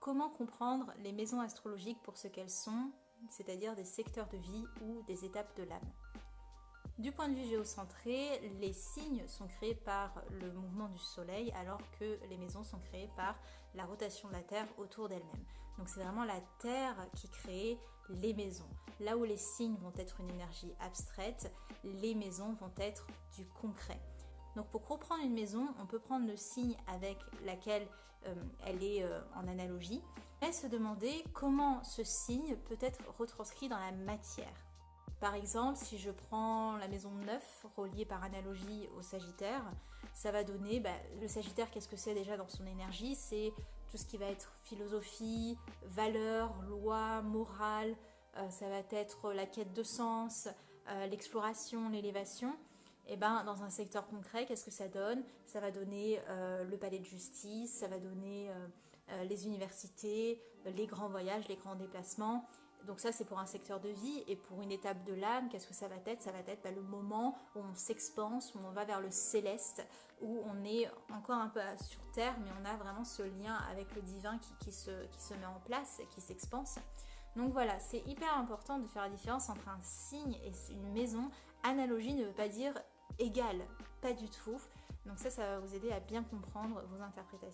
comment comprendre les maisons astrologiques pour ce qu'elles sont, c'est-à-dire des secteurs de vie ou des étapes de l'âme. Du point de vue géocentré, les signes sont créés par le mouvement du soleil alors que les maisons sont créées par la rotation de la Terre autour d'elle-même. Donc c'est vraiment la Terre qui crée les maisons. Là où les signes vont être une énergie abstraite, les maisons vont être du concret. Donc pour comprendre une maison, on peut prendre le signe avec laquelle elle est en analogie et se demander comment ce signe peut être retranscrit dans la matière. Par exemple, si je prends la maison 9 reliée par analogie au Sagittaire, ça va donner, le Sagittaire, qu'est-ce que c'est déjà dans son énergie? C'est tout ce qui va être philosophie, valeurs, loi, morale, ça va être la quête de sens, l'exploration, l'élévation. Et dans un secteur concret, qu'est-ce que ça donne? Ça va donner le palais de justice, ça va donner les universités, les grands voyages, les grands déplacements. Donc ça c'est pour un secteur de vie, et pour une étape de l'âme, qu'est-ce que ça va être? Ça va être le moment où on s'expanse, où on va vers le céleste, où on est encore un peu sur terre, mais on a vraiment ce lien avec le divin qui se met en place, qui s'expanse. Donc voilà, c'est hyper important de faire la différence entre un signe et une maison. Analogie ne veut pas dire égal, pas du tout. Donc ça va vous aider à bien comprendre vos interprétations.